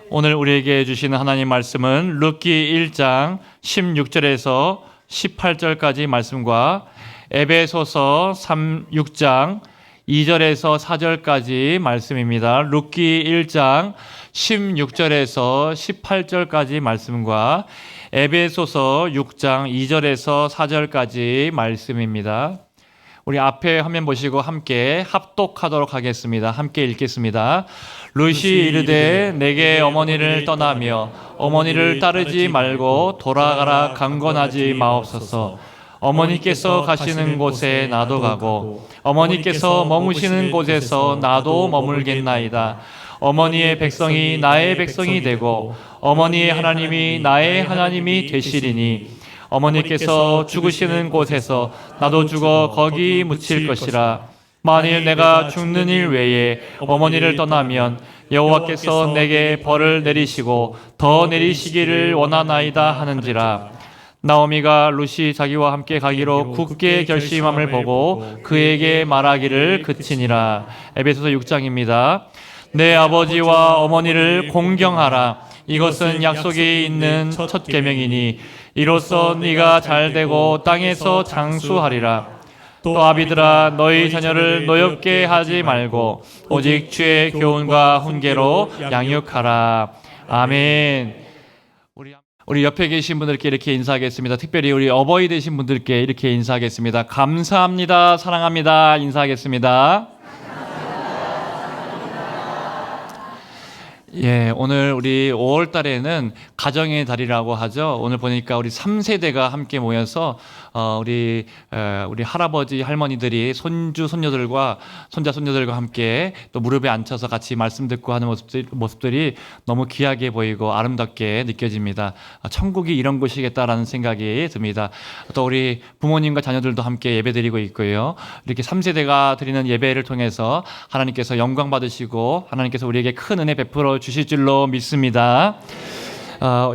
오늘 우리에게 주시는 하나님 말씀은 룻기 1장 16절에서 18절까지 말씀과 에베소서 6장 2절에서 4절까지 말씀입니다. 룻기 1장 16절에서 18절까지 말씀과 에베소서 6장 2절에서 4절까지 말씀입니다. 우리 앞에 화면 보시고 함께 합독하도록 하겠습니다. 함께 읽겠습니다. 룻이 이르되 내게 어머니를 떠나며 어머니를 따르지 말고 돌아가라 강권하지 마옵소서. 어머니께서 가시는 곳에 나도 가고 어머니께서 머무시는 곳에서 나도 머물겠나이다. 어머니의 백성이 나의 백성이 되고 어머니의 하나님이 나의 하나님이 되시리니 어머니께서 죽으시는 곳에서 나도 죽어 거기 묻힐 것이라. 만일 내가 죽는 일 외에 어머니를 떠나면 여호와께서 내게 벌을 내리시고 더 내리시기를 원하나이다 하는지라. 나오미가 룻이 자기와 함께 가기로 굳게 결심함을 보고 그에게 말하기를 그치니라. 에베소서 6장입니다. 내 아버지와 어머니를 공경하라. 이것은 약속이 있는 첫 계명이니 이로써 네가 잘되고 땅에서 장수하리라. 또 아비들아 너희 자녀를 노엽게 하지 말고 오직 주의 교훈과 훈계로 양육하라. 아멘. 우리 옆에 계신 분들께 이렇게 인사하겠습니다. 특별히 우리 어버이 되신 분들께 이렇게 인사하겠습니다. 감사합니다. 사랑합니다. 인사하겠습니다. 예, 오늘 우리 5월 달에는 가정의 달이라고 하죠. 오늘 보니까 우리 3세대가 함께 모여서 우리 할아버지 할머니들이 손주 손녀들과 손자 손녀들과 함께 또 무릎에 앉혀서 같이 말씀 듣고 하는 모습들이 너무 귀하게 보이고 아름답게 느껴집니다. 천국이 이런 곳이겠다라는 생각이 듭니다. 또 우리 부모님과 자녀들도 함께 예배드리고 있고요. 이렇게 3세대가 드리는 예배를 통해서 하나님께서 영광 받으시고 하나님께서 우리에게 큰 은혜 베풀어 주실 줄로 믿습니다.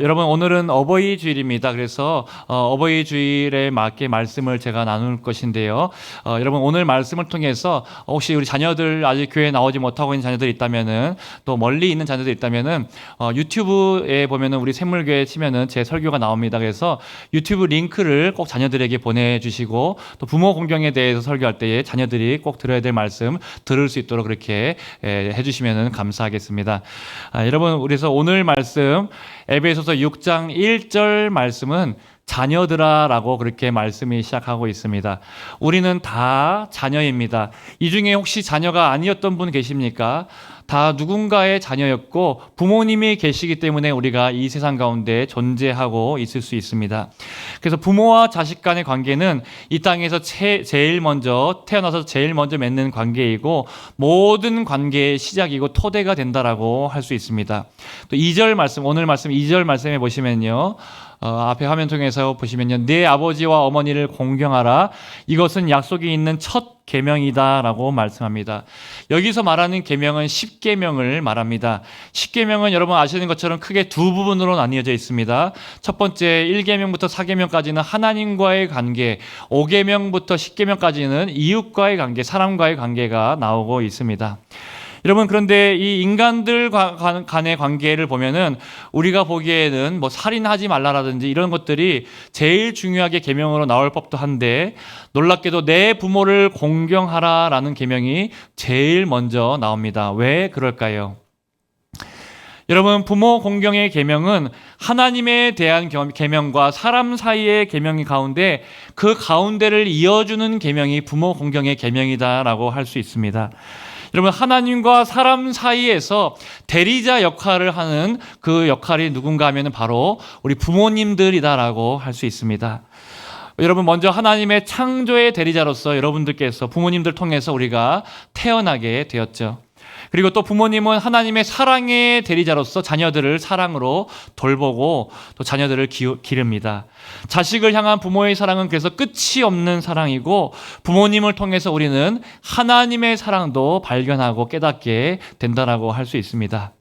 여러분 오늘은 어버이 주일입니다. 그래서 어버이 주일에 맞게 말씀을 제가 나눌 것인데요. 여러분 오늘 말씀을 통해서 혹시 우리 자녀들 아직 교회에 나오지 못하고 있는 자녀들이 있다면은 또 멀리 있는 자녀들이 있다면은 유튜브에 보면은 우리 샘물교회 치면은 제 설교가 나옵니다. 그래서 유튜브 링크를 꼭 자녀들에게 보내주시고 또 부모 공경에 대해서 설교할 때에 자녀들이 꼭 들어야 될 말씀 들을 수 있도록 그렇게 해주시면은 감사하겠습니다. 여러분 그래서 오늘 말씀 에베소서 6장 1절 말씀은 자녀들아 라고 그렇게 말씀이 시작하고 있습니다. 우리는 다 자녀입니다. 이 중에 혹시 자녀가 아니었던 분 계십니까? 다 누군가의 자녀였고 부모님이 계시기 때문에 우리가 이 세상 가운데 존재하고 있을 수 있습니다. 그래서 부모와 자식 간의 관계는 이 땅에서 제일 먼저 태어나서 제일 먼저 맺는 관계이고 모든 관계의 시작이고 토대가 된다라고 할 수 있습니다. 또 2절 말씀, 오늘 말씀 2절 말씀에 보시면요. 앞에 화면 통해서 보시면요. 내 아버지와 어머니를 공경하라. 이것은 약속이 있는 첫 계명이다라고 말씀합니다. 여기서 말하는 계명은 10계명을 말합니다. 10계명은 여러분 아시는 것처럼 크게 두 부분으로 나뉘어져 있습니다. 첫 번째 1계명부터 4계명까지는 하나님과의 관계, 5계명부터 10계명까지는 이웃과의 관계, 사람과의 관계가 나오고 있습니다. 여러분 그런데 이 인간들 간의 관계를 보면은 우리가 보기에는 뭐 살인하지 말라라든지 이런 것들이 제일 중요하게 계명으로 나올 법도 한데 놀랍게도 내 부모를 공경하라라는 계명이 제일 먼저 나옵니다. 왜 그럴까요? 여러분 부모 공경의 계명은 하나님에 대한 계명과 사람 사이의 계명이 가운데 그 가운데를 이어주는 계명이 부모 공경의 계명이다라고 할 수 있습니다. 여러분 하나님과 사람 사이에서 대리자 역할을 하는 그 역할이 누군가 하면 바로 우리 부모님들이다라고 할 수 있습니다. 여러분 먼저 하나님의 창조의 대리자로서 여러분들께서 부모님들 통해서 우리가 태어나게 되었죠. 그리고 또 부모님은 하나님의 사랑의 대리자로서 자녀들을 사랑으로 돌보고 또 자녀들을 기릅니다. 자식을 향한 부모의 사랑은 그래서 끝이 없는 사랑이고 부모님을 통해서 우리는 하나님의 사랑도 발견하고 깨닫게 된다라고 할 수 있습니다.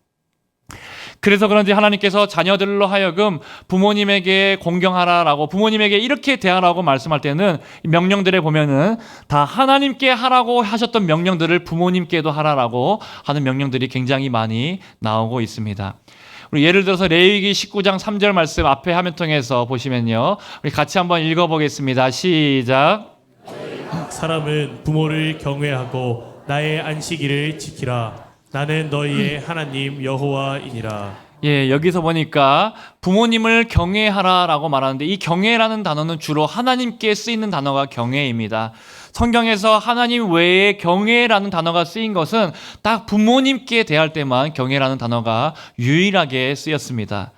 그래서 그런지 하나님께서 자녀들로 하여금 부모님에게 공경하라라고 부모님에게 이렇게 대하라고 말씀할 때는 명령들에 보면은 다 하나님께 하라고 하셨던 명령들을 부모님께도 하라라고 하는 명령들이 굉장히 많이 나오고 있습니다. 우리 예를 들어서 레위기 19장 3절 말씀 앞에 화면통해서 보시면요. 우리 같이 한번 읽어보겠습니다. 시작. 사람은 부모를 경외하고 나의 안식일을 지키라. 나는 너희의 하나님 여호와이니라. 예, 여기서 보니까 부모님을 경외하라라고 말하는데 이 경외라는 단어는 주로 하나님께 쓰이는 단어가 경외입니다. 성경에서 하나님 외에 경외라는 단어가 쓰인 것은 딱 부모님께 대할 때만 경외라는 단어가 유일하게 쓰였습니다.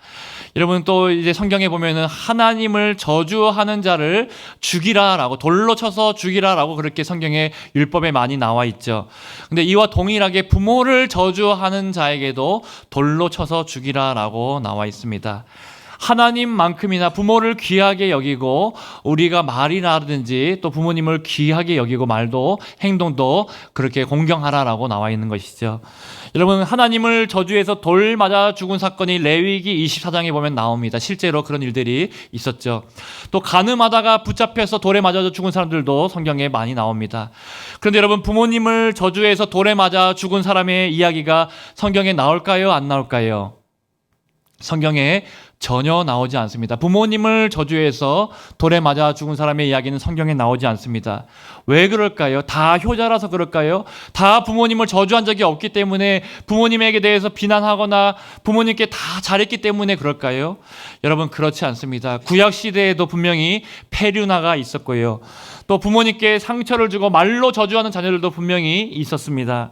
여러분 또 이제 성경에 보면은 하나님을 저주하는 자를 죽이라라고 돌로 쳐서 죽이라라고 그렇게 성경에 율법에 많이 나와 있죠. 근데 이와 동일하게 부모를 저주하는 자에게도 돌로 쳐서 죽이라라고 나와 있습니다. 하나님만큼이나 부모를 귀하게 여기고 우리가 말이라든지 또 부모님을 귀하게 여기고 말도 행동도 그렇게 공경하라라고 나와 있는 것이죠. 여러분 하나님을 저주해서 돌 맞아 죽은 사건이 레위기 24장에 보면 나옵니다. 실제로 그런 일들이 있었죠. 또 간음하다가 붙잡혀서 돌에 맞아 죽은 사람들도 성경에 많이 나옵니다. 그런데 여러분 부모님을 저주해서 돌에 맞아 죽은 사람의 이야기가 성경에 나올까요? 안 나올까요? 성경에 전혀 나오지 않습니다. 부모님을 저주해서 돌에 맞아 죽은 사람의 이야기는 성경에 나오지 않습니다. 왜 그럴까요? 다 효자라서 그럴까요? 다 부모님을 저주한 적이 없기 때문에 부모님에게 대해서 비난하거나 부모님께 다 잘했기 때문에 그럴까요? 여러분 그렇지 않습니다. 구약 시대에도 분명히 페류나가 있었고요. 또 부모님께 상처를 주고 말로 저주하는 자녀들도 분명히 있었습니다.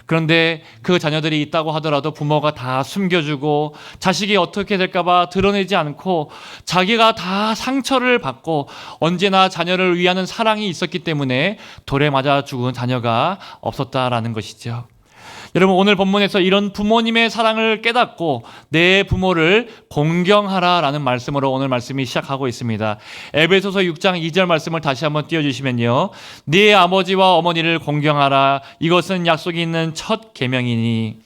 그런데 그 자녀들이 있다고 하더라도 부모가 다 숨겨주고 자식이 어떻게 될까봐 드러내지 않고 자기가 다 상처를 받고 언제나 자녀를 위하는 사랑이 있었기 때문에 돌에 맞아 죽은 자녀가 없었다라는 것이죠. 여러분 오늘 본문에서 이런 부모님의 사랑을 깨닫고 내 부모를 공경하라라는 말씀으로 오늘 말씀이 시작하고 있습니다. 에베소서 6장 2절 말씀을 다시 한번 띄워주시면요. 네 아버지와 어머니를 공경하라. 이것은 약속이 있는 첫 계명이니.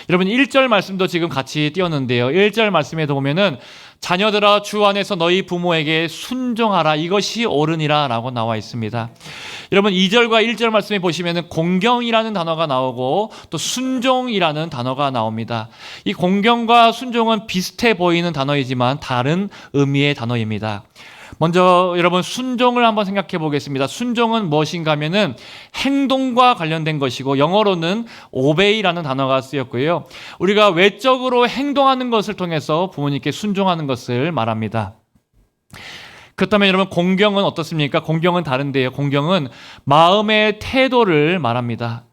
여러분 1절 말씀도 지금 같이 띄웠는데요. 1절 말씀에도 보면은 자녀들아 주 안에서 너희 부모에게 순종하라. 이것이 옳으니라 라고 나와 있습니다. 여러분 2절과 1절 말씀에 보시면은 공경이라는 단어가 나오고 또 순종이라는 단어가 나옵니다. 이 공경과 순종은 비슷해 보이는 단어이지만 다른 의미의 단어입니다. 먼저 여러분 순종을 한번 생각해 보겠습니다. 순종은 무엇인가 하면은 행동과 관련된 것이고 영어로는 obey라는 단어가 쓰였고요. 우리가 외적으로 행동하는 것을 통해서 부모님께 순종하는 것을 말합니다. 그렇다면 여러분 공경은 어떻습니까? 공경은 다른데요. 공경은 마음의 태도를 말합니다.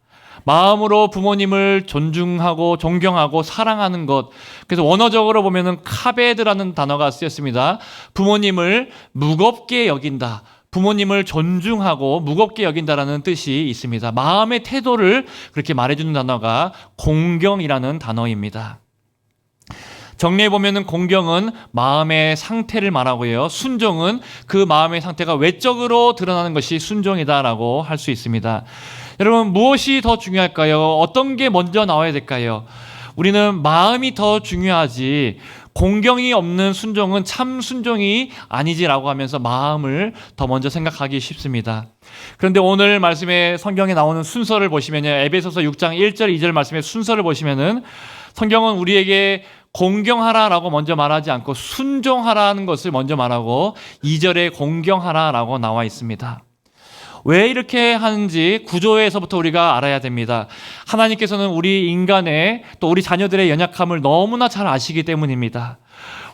마음으로 부모님을 존중하고 존경하고 사랑하는 것. 그래서 원어적으로 보면은 카베드라는 단어가 쓰였습니다. 부모님을 무겁게 여긴다. 부모님을 존중하고 무겁게 여긴다라는 뜻이 있습니다. 마음의 태도를 그렇게 말해주는 단어가 공경이라는 단어입니다. 정리해 보면은 공경은 마음의 상태를 말하고요. 순종은 그 마음의 상태가 외적으로 드러나는 것이 순종이다라고 할 수 있습니다. 여러분 무엇이 더 중요할까요? 어떤 게 먼저 나와야 될까요? 우리는 마음이 더 중요하지 공경이 없는 순종은 참 순종이 아니지라고 하면서 마음을 더 먼저 생각하기 쉽습니다. 그런데 오늘 말씀에 성경에 나오는 순서를 보시면요. 에베소서 6장 1절 2절 말씀의 순서를 보시면은 성경은 우리에게 공경하라라고 먼저 말하지 않고 순종하라는 것을 먼저 말하고 2절에 공경하라라고 나와 있습니다. 왜 이렇게 하는지 구조에서부터 우리가 알아야 됩니다. 하나님께서는 우리 인간의 또 우리 자녀들의 연약함을 너무나 잘 아시기 때문입니다.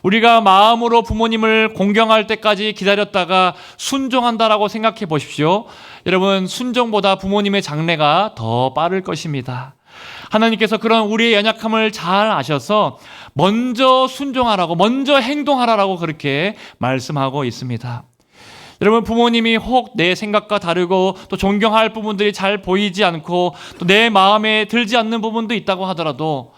우리가 마음으로 부모님을 공경할 때까지 기다렸다가 순종한다라고 생각해 보십시오. 여러분 순종보다 부모님의 장래가 더 빠를 것입니다. 하나님께서 그런 우리의 연약함을 잘 아셔서 먼저 순종하라고 먼저 행동하라라고 그렇게 말씀하고 있습니다. 여러분 부모님이 혹 내 생각과 다르고 또 존경할 부분들이 잘 보이지 않고 또 내 마음에 들지 않는 부분도 있다고 하더라도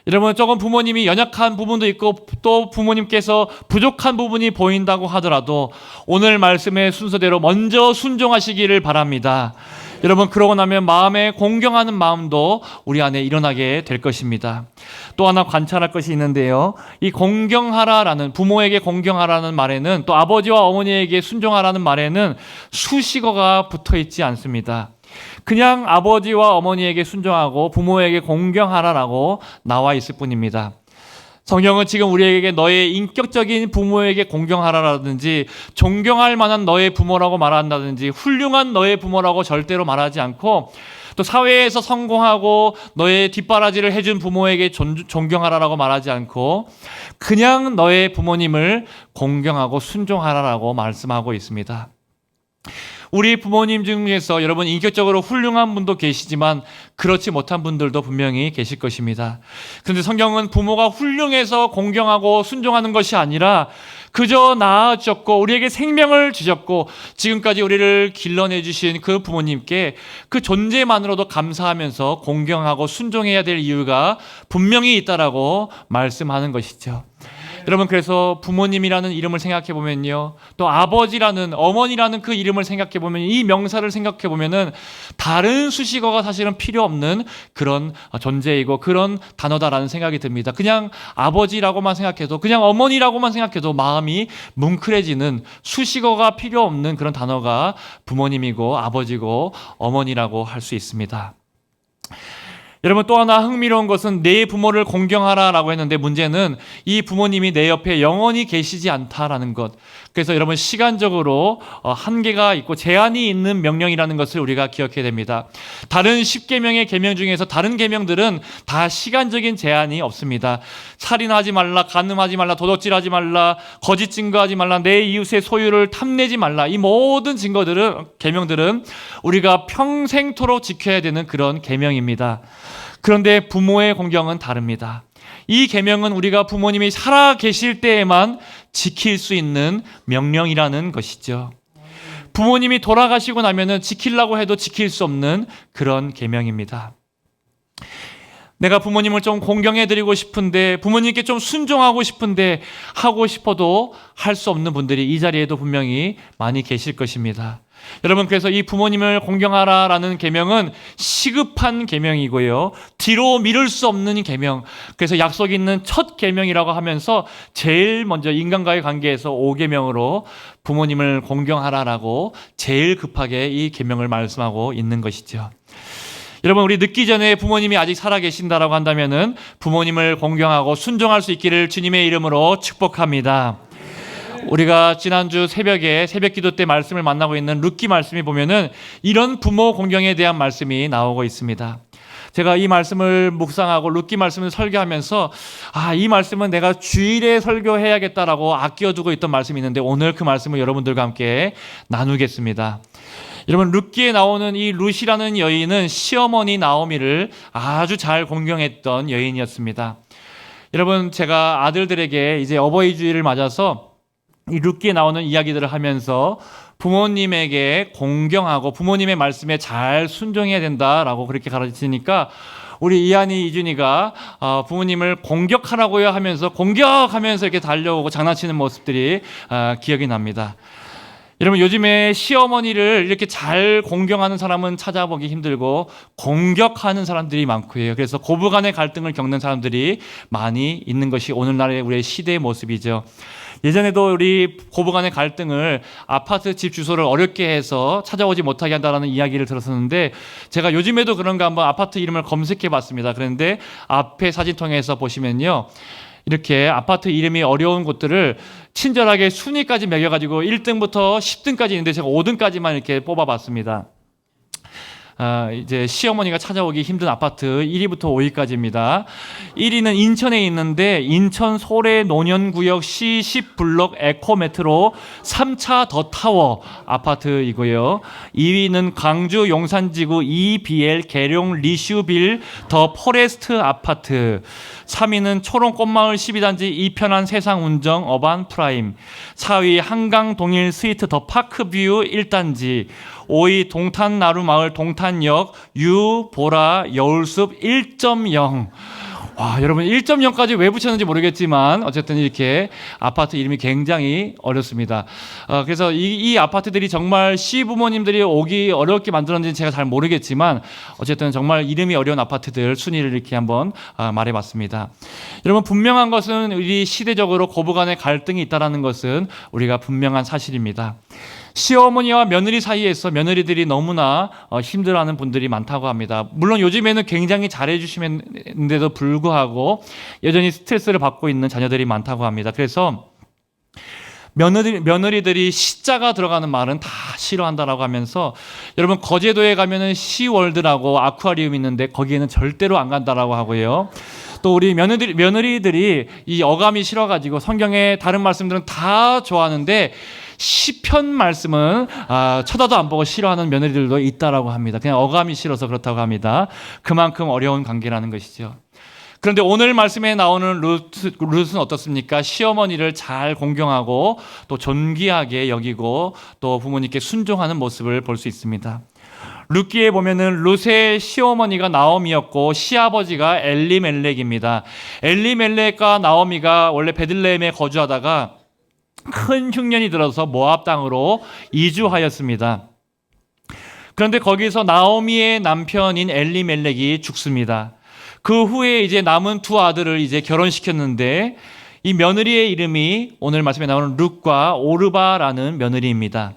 여러분 조금 부모님이 연약한 부분도 있고 또 부모님께서 부족한 부분이 보인다고 하더라도 오늘 말씀의 순서대로 먼저 순종하시기를 바랍니다. 여러분 그러고 나면 마음에 공경하는 마음도 우리 안에 일어나게 될 것입니다. 또 하나 관찰할 것이 있는데요. 이 공경하라라는 부모에게 공경하라는 말에는 또 아버지와 어머니에게 순종하라는 말에는 수식어가 붙어 있지 않습니다. 그냥 아버지와 어머니에게 순종하고 부모에게 공경하라라고 나와 있을 뿐입니다. 성경은 지금 우리에게 너의 인격적인 부모에게 공경하라라든지 존경할 만한 너의 부모라고 말한다든지 훌륭한 너의 부모라고 절대로 말하지 않고, 또 사회에서 성공하고 너의 뒷바라지를 해준 부모에게 존경하라라고 말하지 않고 그냥 너의 부모님을 공경하고 순종하라라고 말씀하고 있습니다. 우리 부모님 중에서 여러분 인격적으로 훌륭한 분도 계시지만 그렇지 못한 분들도 분명히 계실 것입니다. 그런데 성경은 부모가 훌륭해서 공경하고 순종하는 것이 아니라 그저 낳아주셨고 우리에게 생명을 주셨고 지금까지 우리를 길러내 주신 그 부모님께 그 존재만으로도 감사하면서 공경하고 순종해야 될 이유가 분명히 있다라고 말씀하는 것이죠. 여러분, 그래서 부모님이라는 이름을 생각해 보면요, 또 아버지라는, 어머니라는 그 이름을 생각해 보면, 이 명사를 생각해 보면은 다른 수식어가 사실은 필요 없는 그런 존재이고 그런 단어다라는 생각이 듭니다. 그냥 아버지라고만 생각해도, 그냥 어머니라고만 생각해도 마음이 뭉클해지는, 수식어가 필요 없는 그런 단어가 부모님이고 아버지고 어머니라고 할 수 있습니다. 여러분, 또 하나 흥미로운 것은 내 부모를 공경하라라고 했는데 문제는 이 부모님이 내 옆에 영원히 계시지 않다라는 것. 그래서 여러분, 시간적으로 한계가 있고 제한이 있는 명령이라는 것을 우리가 기억해야 됩니다. 다른 10계명의 계명 중에서 다른 계명들은 다 시간적인 제한이 없습니다. 살인하지 말라, 간음하지 말라, 도둑질하지 말라, 거짓 증거하지 말라, 내 이웃의 소유를 탐내지 말라, 이 모든 계명들은 우리가 평생토록 지켜야 되는 그런 계명입니다. 그런데 부모의 공경은 다릅니다. 이 계명은 우리가 부모님이 살아 계실 때에만 지킬 수 있는 명령이라는 것이죠. 부모님이 돌아가시고 나면은 지키려고 해도 지킬 수 없는 그런 계명입니다. 내가 부모님을 좀 공경해드리고 싶은데, 부모님께 좀 순종하고 싶은데, 하고 싶어도 할 수 없는 분들이 이 자리에도 분명히 많이 계실 것입니다. 여러분, 그래서 이 부모님을 공경하라라는 계명은 시급한 계명이고요, 뒤로 미룰 수 없는 계명, 그래서 약속 있는 첫 계명이라고 하면서 제일 먼저 인간과의 관계에서 5계명으로 부모님을 공경하라라고 제일 급하게 이 계명을 말씀하고 있는 것이죠. 여러분, 우리 늦기 전에 부모님이 아직 살아계신다라고 한다면은 부모님을 공경하고 순종할 수 있기를 주님의 이름으로 축복합니다. 우리가 지난주 새벽에 새벽기도 때 말씀을 만나고 있는 룻기 말씀이 보면은 이런 부모 공경에 대한 말씀이 나오고 있습니다. 제가 이 말씀을 묵상하고 룻기 말씀을 설교하면서 이 말씀은 내가 주일에 설교해야겠다라고 아껴두고 있던 말씀이 있는데 오늘 그 말씀을 여러분들과 함께 나누겠습니다. 여러분, 룻기에 나오는 이 룻이라는 여인은 시어머니 나오미를 아주 잘 공경했던 여인이었습니다. 여러분, 제가 아들들에게 이제 어버이 주일을 맞아서 이 룻기에 나오는 이야기들을 하면서 부모님에게 공경하고 부모님의 말씀에 잘 순종해야 된다라고 그렇게 가르치니까 우리 이한이, 이준이가 부모님을 공격하라고요 하면서 공격하면서 이렇게 달려오고 장난치는 모습들이 기억이 납니다. 여러분, 요즘에 시어머니를 이렇게 잘 공경하는 사람은 찾아보기 힘들고 공격하는 사람들이 많고요. 그래서 고부간의 갈등을 겪는 사람들이 많이 있는 것이 오늘날의 우리의 시대의 모습이죠. 예전에도 우리 고부간의 갈등을 아파트 집 주소를 어렵게 해서 찾아오지 못하게 한다는 이야기를 들었었는데, 제가 요즘에도 그런가 한번 아파트 이름을 검색해 봤습니다. 그런데 앞에 사진통에서 보시면요, 이렇게 아파트 이름이 어려운 곳들을 친절하게 순위까지 매겨가지고 1등부터 10등까지 있는데 제가 5등까지만 이렇게 뽑아봤습니다. 이제 시어머니가 찾아오기 힘든 아파트 1위부터 5위까지입니다. 1위는 인천에 있는데 인천 소래 논현구역 C10 블록 에코메트로 3차 더 타워 아파트이고요. 2위는 광주 용산지구 EBL 계룡 리슈빌 더 포레스트 아파트. 3위는 초롱 꽃마을 12단지 이편한 세상운정 어반 프라임. 4위 한강 동일 스위트 더 파크뷰 1단지. 5위 동탄 나루마을 동탄역 유보라 여울숲 1.0. 와, 여러분 1.0까지 왜 붙였는지 모르겠지만 어쨌든 이렇게 아파트 이름이 굉장히 어렵습니다. 그래서 이 아파트들이 정말 시부모님들이 오기 어렵게 만들었는지 제가 잘 모르겠지만 어쨌든 정말 이름이 어려운 아파트들 순위를 이렇게 한번 말해봤습니다. 여러분, 분명한 것은 우리 시대적으로 고부간의 갈등이 있다는 것은 우리가 분명한 사실입니다. 시어머니와 며느리 사이에서 며느리들이 너무나 힘들어하는 분들이 많다고 합니다. 물론 요즘에는 굉장히 잘해주시는데도 불구하고 여전히 스트레스를 받고 있는 자녀들이 많다고 합니다. 그래서 며느리들이 시자가 들어가는 말은 다 싫어한다라고 하면서, 여러분 거제도에 가면은 시월드라고 아쿠아리움 있는데 거기에는 절대로 안 간다라고 하고요. 또 우리 며느리들이 이 어감이 싫어가지고 성경의 다른 말씀들은 다 좋아하는데 시편 말씀은 쳐다도 안 보고 싫어하는 며느리들도 있다라고 합니다. 그냥 어감이 싫어서 그렇다고 합니다. 그만큼 어려운 관계라는 것이죠. 그런데 오늘 말씀에 나오는 룻은 어떻습니까? 시어머니를 잘 공경하고 또 존귀하게 여기고 또 부모님께 순종하는 모습을 볼 수 있습니다. 룻기에 보면은 룻의 시어머니가 나오미였고 시아버지가 엘리멜렉입니다. 엘리멜렉과 나오미가 원래 베들레헴에 거주하다가 큰 흉년이 들어서 모압 땅으로 이주하였습니다. 그런데 거기서 나오미의 남편인 엘리멜렉이 죽습니다. 그 후에 이제 남은 두 아들을 이제 결혼시켰는데 이 며느리의 이름이 오늘 말씀에 나오는 룻과 오르바라는 며느리입니다.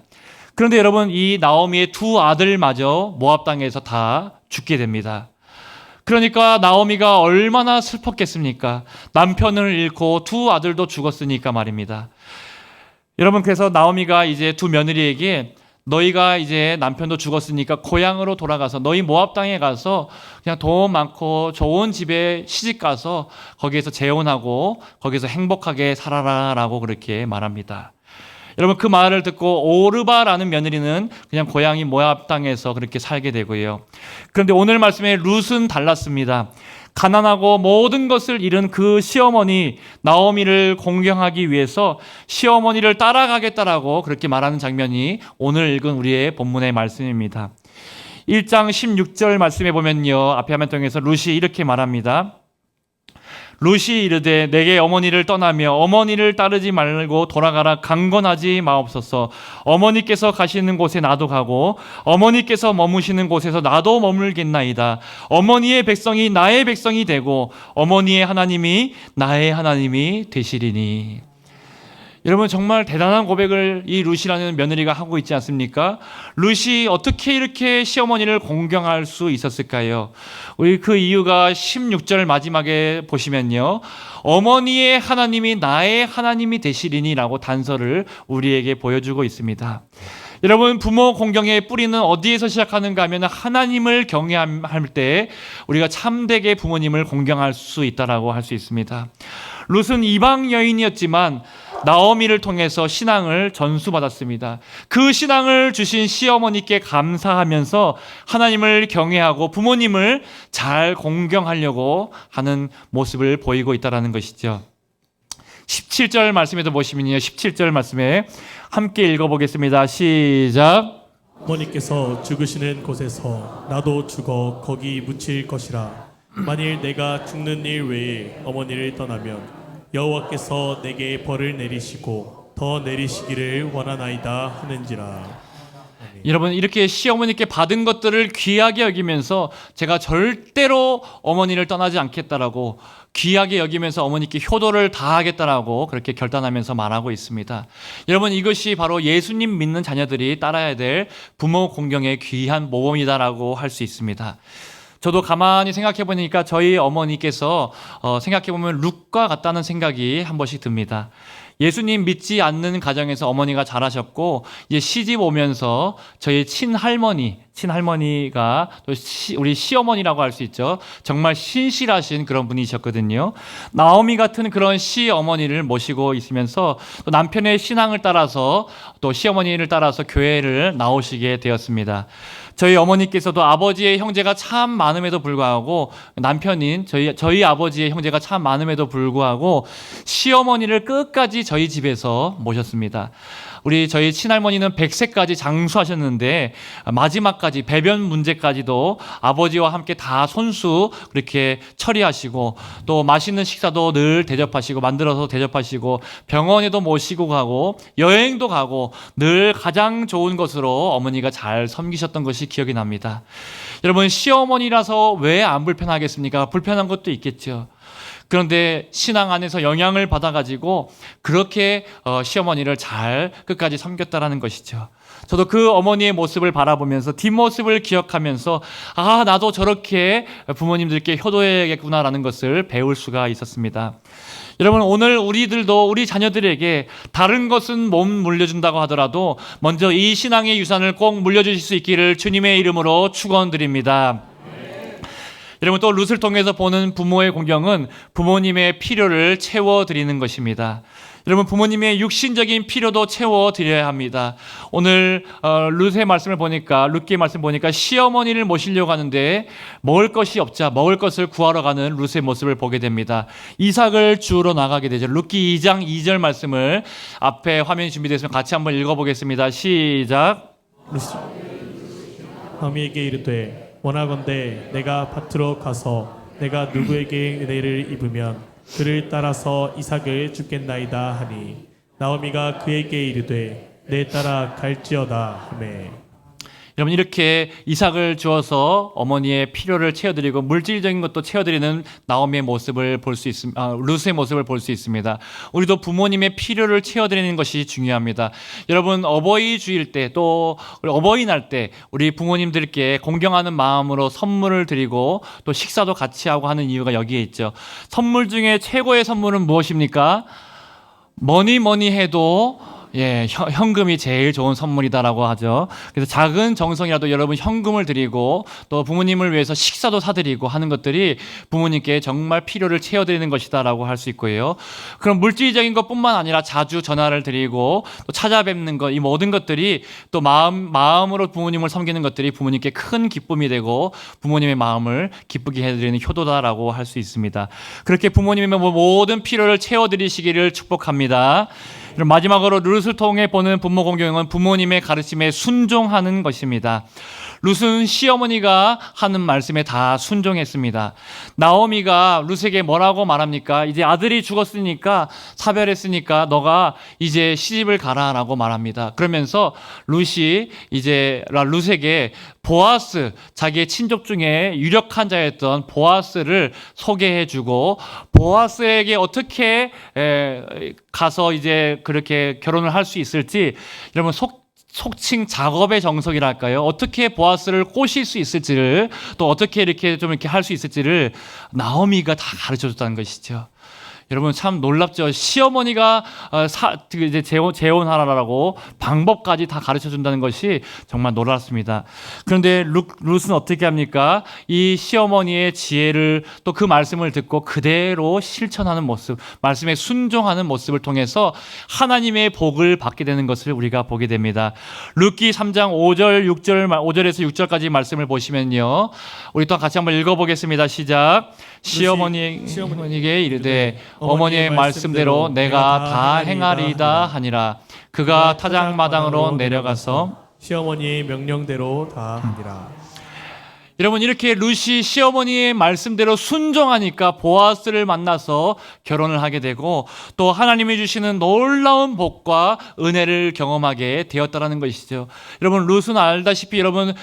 그런데 여러분, 이 나오미의 두 아들마저 모압 땅에서 다 죽게 됩니다. 그러니까 나오미가 얼마나 슬펐겠습니까? 남편을 잃고 두 아들도 죽었으니까 말입니다. 여러분, 그래서 나오미가 이제 두 며느리에게 너희가 이제 남편도 죽었으니까 고향으로 돌아가서 너희 모압 땅에 가서 그냥 돈 많고 좋은 집에 시집 가서 거기에서 재혼하고 거기서 행복하게 살아라라고 그렇게 말합니다. 여러분, 그 말을 듣고 오르바라는 며느리는 그냥 고향이 모압 땅에서 그렇게 살게 되고요. 그런데 오늘 말씀에 룻은 달랐습니다. 가난하고 모든 것을 잃은 그 시어머니 나오미를 공경하기 위해서 시어머니를 따라가겠다라고 그렇게 말하는 장면이 오늘 읽은 우리의 본문의 말씀입니다. 1장 16절 말씀에 보면요, 앞에 화면 통해서 룻이 이렇게 말합니다. 룻이 이르되 내게 어머니를 떠나며 어머니를 따르지 말고 돌아가라 강건하지 마옵소서. 어머니께서 가시는 곳에 나도 가고 어머니께서 머무시는 곳에서 나도 머물겠나이다. 어머니의 백성이 나의 백성이 되고 어머니의 하나님이 나의 하나님이 되시리니. 여러분, 정말 대단한 고백을 이 룻이라는 며느리가 하고 있지 않습니까? 룻이 어떻게 이렇게 시어머니를 공경할 수 있었을까요? 우리 그 이유가 16절 마지막에 보시면요, 어머니의 하나님이 나의 하나님이 되시리니라고 단서를 우리에게 보여주고 있습니다. 여러분, 부모 공경의 뿌리는 어디에서 시작하는가 하면 하나님을 경외할 때 우리가 참되게 부모님을 공경할 수 있다라고 할 수 있습니다. 룻은 이방 여인이었지만 나오미를 통해서 신앙을 전수받았습니다. 그 신앙을 주신 시어머니께 감사하면서 하나님을 경외하고 부모님을 잘 공경하려고 하는 모습을 보이고 있다는 것이죠. 17절 말씀에도 보시면요, 17절 말씀에 함께 읽어보겠습니다. 시작. 어머니께서 죽으시는 곳에서 나도 죽어 거기 묻힐 것이라. 만일 내가 죽는 일 외에 어머니를 떠나면 여호와께서 내게 벌을 내리시고 더 내리시기를 원하나이다 하는지라. 여러분, 이렇게 시어머니께 받은 것들을 귀하게 여기면서 제가 절대로 어머니를 떠나지 않겠다라고 귀하게 여기면서 어머니께 효도를 다하겠다라고 그렇게 결단하면서 말하고 있습니다. 여러분, 이것이 바로 예수님 믿는 자녀들이 따라야 될 부모 공경의 귀한 모범이다라고 할 수 있습니다. 저도 가만히 생각해 보니까 저희 어머니께서 생각해 보면 룻과 같다는 생각이 한 번씩 듭니다. 예수님 믿지 않는 가정에서 어머니가 자라셨고 이제 시집 오면서 저희 친할머니가 또 우리 시어머니라고 할 수 있죠. 정말 신실하신 그런 분이셨거든요. 나오미 같은 그런 시어머니를 모시고 있으면서 또 남편의 신앙을 따라서 또 시어머니를 따라서 교회를 나오시게 되었습니다. 저희 어머니께서도 아버지의 형제가 참 많음에도 불구하고 남편인 저희 아버지의 형제가 참 많음에도 불구하고 시어머니를 끝까지 저희 집에서 모셨습니다. 저희 친할머니는 100세까지 장수하셨는데 마지막까지 배변 문제까지도 아버지와 함께 다 손수 그렇게 처리하시고 또 맛있는 식사도 늘 대접하시고 만들어서 대접하시고 병원에도 모시고 가고 여행도 가고 늘 가장 좋은 것으로 어머니가 잘 섬기셨던 것이 기억이 납니다. 여러분, 시어머니라서 왜 안 불편하겠습니까? 불편한 것도 있겠죠. 그런데 신앙 안에서 영향을 받아가지고 그렇게 시어머니를 잘 끝까지 섬겼다라는 것이죠. 저도 그 어머니의 모습을 바라보면서 뒷모습을 기억하면서 아, 나도 저렇게 부모님들께 효도해야겠구나라는 것을 배울 수가 있었습니다. 여러분, 오늘 우리들도 우리 자녀들에게 다른 것은 못 물려준다고 하더라도 먼저 이 신앙의 유산을 꼭 물려주실 수 있기를 주님의 이름으로 축원드립니다. 여러분, 또 룻을 통해서 보는 부모의 공경은 부모님의 필요를 채워드리는 것입니다. 여러분, 부모님의 육신적인 필요도 채워드려야 합니다. 오늘 룻의 말씀을 보니까, 룻기의 말씀 보니까 시어머니를 모시려고 하는데 먹을 것이 없자 먹을 것을 구하러 가는 룻의 모습을 보게 됩니다. 이삭을 주우러 나가게 되죠. 룻기 2장 2절 말씀을 앞에 화면이 준비되어 같이 한번 읽어보겠습니다. 시작. 나오미에게 이르되 원하건대 내가 밭으로 가서 내가 누구에게 은혜를 입으면 그를 따라서 이삭을 줍겠나이다 하니 나오미가 그에게 이르되 내 따라 갈지어다 하매. 여러분, 이렇게 이삭을 주어서 어머니의 필요를 채워드리고 물질적인 것도 채워드리는 나오미의 모습을 볼 수 있습니다. 룻의 모습을 볼 수 있습니다. 우리도 부모님의 필요를 채워드리는 것이 중요합니다. 여러분, 어버이 주일 때 또 어버이날 때 우리 부모님들께 공경하는 마음으로 선물을 드리고 또 식사도 같이 하고 하는 이유가 여기에 있죠. 선물 중에 최고의 선물은 무엇입니까? 뭐니 해도 현금이 제일 좋은 선물이다라고 하죠. 그래서 작은 정성이라도 여러분 현금을 드리고 또 부모님을 위해서 식사도 사드리고 하는 것들이 부모님께 정말 필요를 채워드리는 것이다라고 할 수 있고요. 그럼 물질적인 것뿐만 아니라 자주 전화를 드리고 또 찾아뵙는 것, 이 모든 것들이 또 마음으로 부모님을 섬기는 것들이 부모님께 큰 기쁨이 되고 부모님의 마음을 기쁘게 해드리는 효도다라고 할 수 있습니다. 그렇게 부모님의 모든 필요를 채워드리시기를 축복합니다. 마지막으로 룻을 통해 보는 부모 공경은 부모님의 가르침에 순종하는 것입니다. 룻은 시어머니가 하는 말씀에 다 순종했습니다. 나오미가 룻에게 뭐라고 말합니까? 이제 아들이 죽었으니까, 사별했으니까 너가 이제 시집을 가라라고 말합니다. 그러면서 룻이 이제 룻에게 보아스, 자기의 친족 중에 유력한 자였던 보아스를 소개해주고 보아스에게 어떻게 가서 이제 그렇게 결혼을 할 수 있을지, 여러분 속칭 작업의 정석이랄까요? 어떻게 보아스를 꼬실 수 있을지를, 또 어떻게 이렇게 좀 이렇게 할 수 있을지를 나오미가 다 가르쳐 줬다는 것이죠. 여러분, 참 놀랍죠. 시어머니가 이제 재혼하라라고 방법까지 다 가르쳐 준다는 것이 정말 놀랍습니다. 그런데 룻은 어떻게 합니까? 이 시어머니의 지혜를 또 그 말씀을 듣고 그대로 실천하는 모습, 말씀에 순종하는 모습을 통해서 하나님의 복을 받게 되는 것을 우리가 보게 됩니다. 룻기 3장 5절에서 6절까지 말씀을 보시면요, 우리 또 같이 한번 읽어보겠습니다. 시작. 시어머니에게 이르되 어머니의 말씀대로 내가 다 행하리이다 하니라. 그가 타작마당으로 내려가서 시어머니의 명령대로 다 하니라. 여러분, 이렇게 룻이 시어머니의 말씀대로 순종하니까 보아스를 만나서 결혼을 하게 되고 또 하나님이 주시는 놀라운 복과 은혜를 경험하게 되었다라는 것이죠. 여러분, 룻은 알다시피 여러분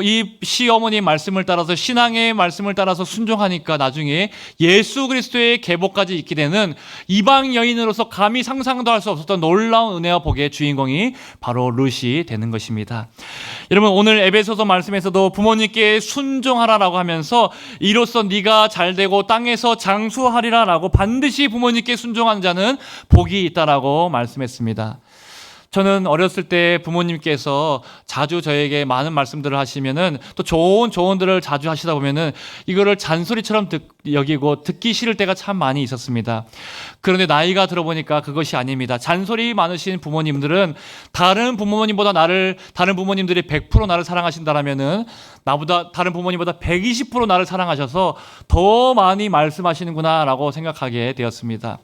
이 시어머니의 말씀을 따라서, 신앙의 말씀을 따라서 순종하니까 나중에 예수 그리스도의 계보까지 있게 되는 이방 여인으로서 감히 상상도 할 수 없었던 놀라운 은혜와 복의 주인공이 바로 룻이 되는 것입니다. 여러분, 오늘 에베소서 말씀에서도 부모님께 순종하라라고 하면서 이로써 네가 잘되고 땅에서 장수하리라라고, 반드시 부모님께 순종하는 자는 복이 있다라고 말씀했습니다. 저는 어렸을 때 부모님께서 자주 저에게 많은 말씀들을 하시면은 또 좋은 조언들을 자주 하시다 보면은 이거를 잔소리처럼 여기고 듣기 싫을 때가 참 많이 있었습니다. 그런데 나이가 들어보니까 그것이 아닙니다. 잔소리 많으신 부모님들은 다른 부모님들이 100% 나를 사랑하신다라면은 다른 부모님보다 120% 나를 사랑하셔서 더 많이 말씀하시는구나라고 생각하게 되었습니다.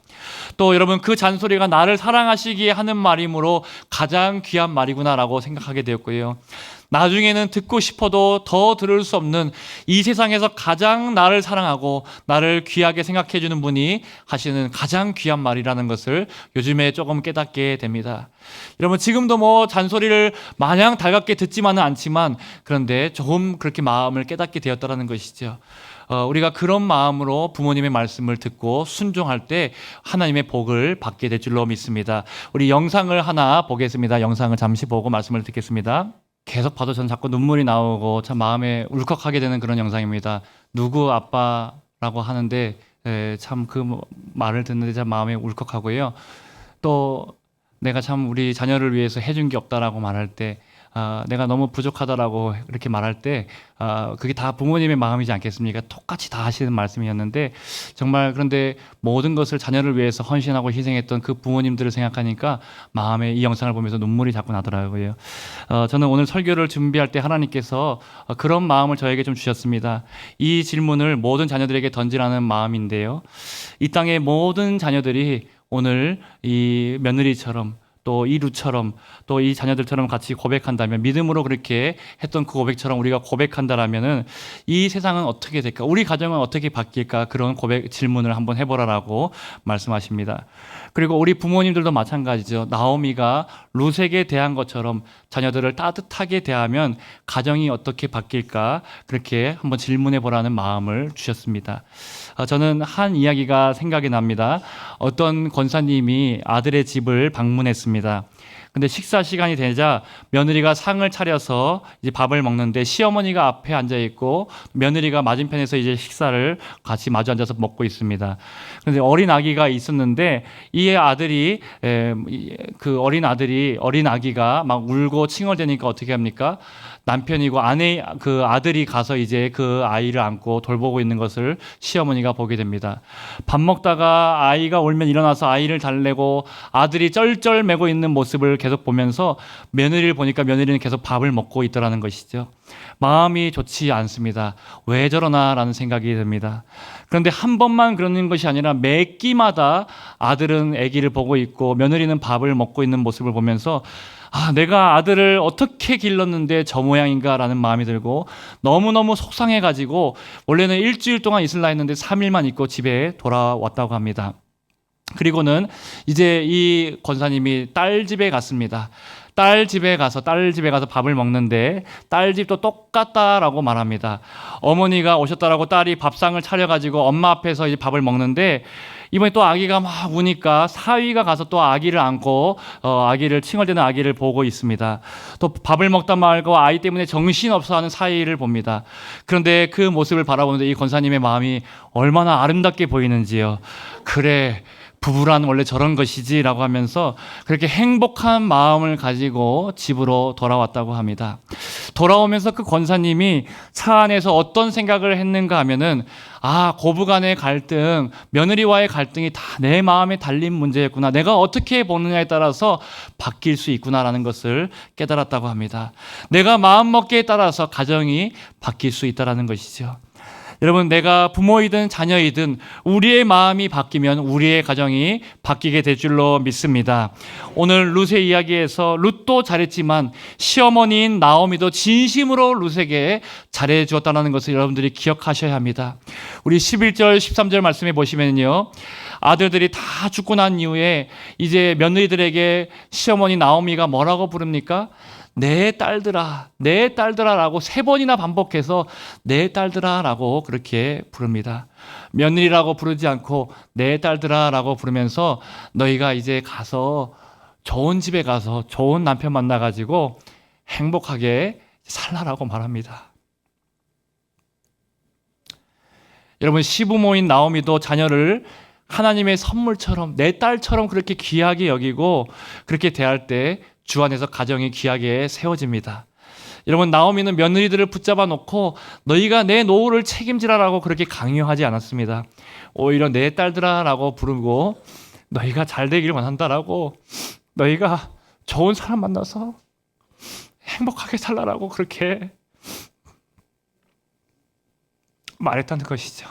또 여러분, 그 잔소리가 나를 사랑하시기에 하는 말이므로 가장 귀한 말이구나라고 생각하게 되었고요. 나중에는 듣고 싶어도 더 들을 수 없는, 이 세상에서 가장 나를 사랑하고 나를 귀하게 생각해 주는 분이 하시는 가장 귀한 말이라는 것을 요즘에 조금 깨닫게 됩니다. 여러분, 지금도 잔소리를 마냥 달갑게 듣지만은 않지만, 그런데 조금 그렇게 마음을 깨닫게 되었다라는 것이죠. 우리가 그런 마음으로 부모님의 말씀을 듣고 순종할 때 하나님의 복을 받게 될 줄로 믿습니다. 우리 영상을 하나 보겠습니다. 영상을 잠시 보고 말씀을 듣겠습니다. 계속 봐도 전 자꾸 눈물이 나오고 참 마음에 울컥하게 되는 그런 영상입니다. 누구 아빠라고 하는데 참 그 말을 듣는데 참 마음에 울컥하고요. 또 내가 참 우리 자녀를 위해서 해준 게 없다라고 말할 때 내가 너무 부족하다라고 이렇게 말할 때 그게 다 부모님의 마음이지 않겠습니까? 똑같이 다 하시는 말씀이었는데 정말 그런데 모든 것을 자녀를 위해서 헌신하고 희생했던 그 부모님들을 생각하니까 마음에 이 영상을 보면서 눈물이 자꾸 나더라고요. 저는 오늘 설교를 준비할 때 하나님께서 그런 마음을 저에게 좀 주셨습니다. 이 질문을 모든 자녀들에게 던지라는 마음인데요. 이 땅의 모든 자녀들이 오늘 이 며느리처럼 또 이 루처럼 또 이 자녀들처럼 같이 고백한다면 믿음으로 그렇게 했던 그 고백처럼 우리가 고백한다라면은 이 세상은 어떻게 될까? 우리 가정은 어떻게 바뀔까? 그런 고백 질문을 한번 해보라라고 말씀하십니다. 그리고 우리 부모님들도 마찬가지죠. 나오미가 룻에게 대한 것처럼 자녀들을 따뜻하게 대하면 가정이 어떻게 바뀔까? 그렇게 한번 질문해 보라는 마음을 주셨습니다. 저는 한 이야기가 생각이 납니다. 어떤 권사님이 아들의 집을 방문했습니다. 근데 식사 시간이 되자 며느리가 상을 차려서 이제 밥을 먹는데 시어머니가 앞에 앉아 있고 며느리가 맞은편에서 이제 식사를 같이 마주 앉아서 먹고 있습니다. 그런데 어린 아기가 있었는데 이 아들이 그 어린 아기가 막 울고 칭얼대니까 어떻게 합니까? 남편이고 그 아들이 가서 이제 그 아이를 안고 돌보고 있는 것을 시어머니가 보게 됩니다. 밥 먹다가 아이가 울면 일어나서 아이를 달래고 아들이 쩔쩔 매고 있는 모습을 계속 보면서 며느리를 보니까 며느리는 계속 밥을 먹고 있더라는 것이죠. 마음이 좋지 않습니다. 왜 저러나라는 생각이 듭니다. 그런데 한 번만 그러는 것이 아니라 매 끼마다 아들은 아기를 보고 있고 며느리는 밥을 먹고 있는 모습을 보면서 내가 아들을 어떻게 길렀는데 저 모양인가라는 마음이 들고 너무너무 속상해가지고 원래는 일주일 동안 있으려 했는데 3일만 있고 집에 돌아왔다고 합니다. 그리고는 이제 이 권사님이 딸 집에 갔습니다. 딸 집에 가서 밥을 먹는데 딸 집도 똑같다라고 말합니다. 어머니가 오셨다라고 딸이 밥상을 차려가지고 엄마 앞에서 이제 밥을 먹는데 이번에 또 아기가 막 우니까 사위가 가서 또 아기를 안고 아기를 칭얼대는 아기를 보고 있습니다. 또 밥을 먹다 말고 아이 때문에 정신없어하는 사위를 봅니다. 그런데 그 모습을 바라보는데 이 권사님의 마음이 얼마나 아름답게 보이는지요. 그래, 부부란 원래 저런 것이지라고 하면서 그렇게 행복한 마음을 가지고 집으로 돌아왔다고 합니다. 돌아오면서 그 권사님이 차 안에서 어떤 생각을 했는가 하면은 고부간의 갈등, 며느리와의 갈등이 다 내 마음에 달린 문제였구나. 내가 어떻게 보느냐에 따라서 바뀔 수 있구나라는 것을 깨달았다고 합니다. 내가 마음먹기에 따라서 가정이 바뀔 수 있다는 것이죠. 여러분, 내가 부모이든 자녀이든 우리의 마음이 바뀌면 우리의 가정이 바뀌게 될 줄로 믿습니다. 오늘 룻의 이야기에서 룻도 잘했지만 시어머니인 나오미도 진심으로 룻에게 잘해 주었다는 것을 여러분들이 기억하셔야 합니다. 우리 11절 13절 말씀해 보시면요, 아들들이 다 죽고 난 이후에 이제 며느리들에게 시어머니 나오미가 뭐라고 부릅니까? 내 딸들아라고 3번이나 반복해서 내 딸들아라고 그렇게 부릅니다. 며느리라고 부르지 않고 내 딸들아라고 부르면서 너희가 이제 가서 좋은 집에 가서 좋은 남편 만나가지고 행복하게 살라라고 말합니다. 여러분, 시부모인 나오미도 자녀를 하나님의 선물처럼 내 딸처럼 그렇게 귀하게 여기고 그렇게 대할 때 주 안에서 가정이 귀하게 세워집니다. 여러분, 나오미는 며느리들을 붙잡아 놓고 너희가 내 노후를 책임지라라고 그렇게 강요하지 않았습니다. 오히려 내 딸들아라고 부르고 너희가 잘 되기를 원한다라고, 너희가 좋은 사람 만나서 행복하게 살라라고 그렇게 말했다는 것이죠.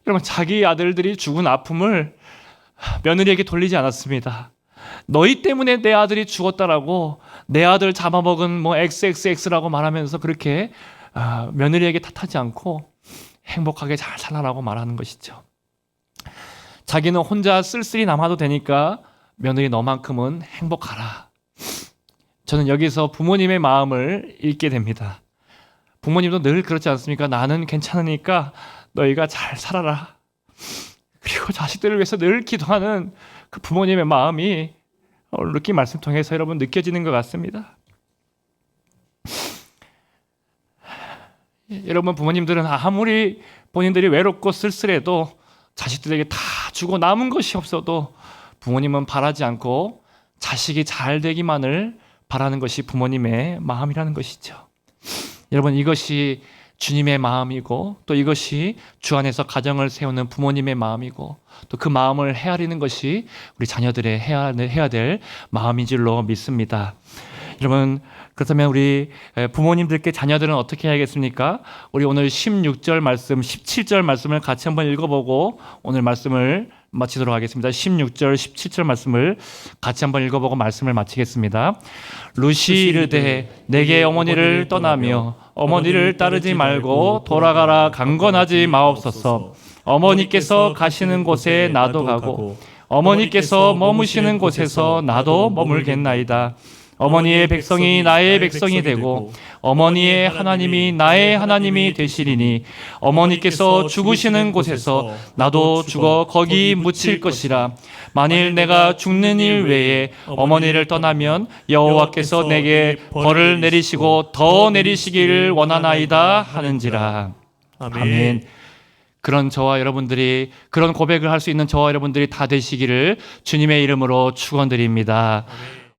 여러분, 자기 아들들이 죽은 아픔을 며느리에게 돌리지 않았습니다. 너희 때문에 내 아들이 죽었다라고, 내 아들 잡아먹은 XXX라고 말하면서 그렇게 며느리에게 탓하지 않고 행복하게 잘 살아라고 말하는 것이죠. 자기는 혼자 쓸쓸히 남아도 되니까 며느리 너만큼은 행복하라. 저는 여기서 부모님의 마음을 읽게 됩니다. 부모님도 늘 그렇지 않습니까? 나는 괜찮으니까 너희가 잘 살아라. 그리고 자식들을 위해서 늘 기도하는 그 부모님의 마음이 오늘 느낀 말씀 통해서 여러분 느껴지는 것 같습니다. 여러분 부모님들은 아무리 본인들이 외롭고 쓸쓸해도 자식들에게 다 주고 남은 것이 없어도 부모님은 바라지 않고 자식이 잘 되기만을 바라는 것이 부모님의 마음이라는 것이죠. 여러분 이것이 주님의 마음이고 또 이것이 주 안에서 가정을 세우는 부모님의 마음이고 또 그 마음을 헤아리는 것이 우리 자녀들의 해야 될 마음인 줄로 믿습니다. 여러분 그렇다면 우리 부모님들께 자녀들은 어떻게 해야겠습니까? 우리 오늘 16절 말씀, 17절 말씀을 같이 한번 읽어보고 오늘 말씀을 마치도록 하겠습니다. 16절, 17절 말씀을 같이 한번 읽어보고 말씀을 마치겠습니다. 루시 이르되 내게 어머니를 떠나며 어머니를 따르지 말고 돌아가라 강건하지 마옵소서. 어머니께서 가시는 곳에 나도 가고 어머니께서 머무시는 곳에서 나도 머물겠나이다. 어머니의 백성이 나의 백성이 되고 어머니의 하나님이 나의 하나님이 되시리니 어머니께서 죽으시는 곳에서 나도 죽어 거기 묻힐 것이라. 만일 내가 죽는 일 외에 어머니를 떠나면 여호와께서 내게 벌을 내리시고 더 내리시기를 원하나이다 하는지라. 아멘. 그런 저와 여러분들이 그런 고백을 할 수 있는 저와 여러분들이 다 되시기를 주님의 이름으로 축원드립니다. 아멘.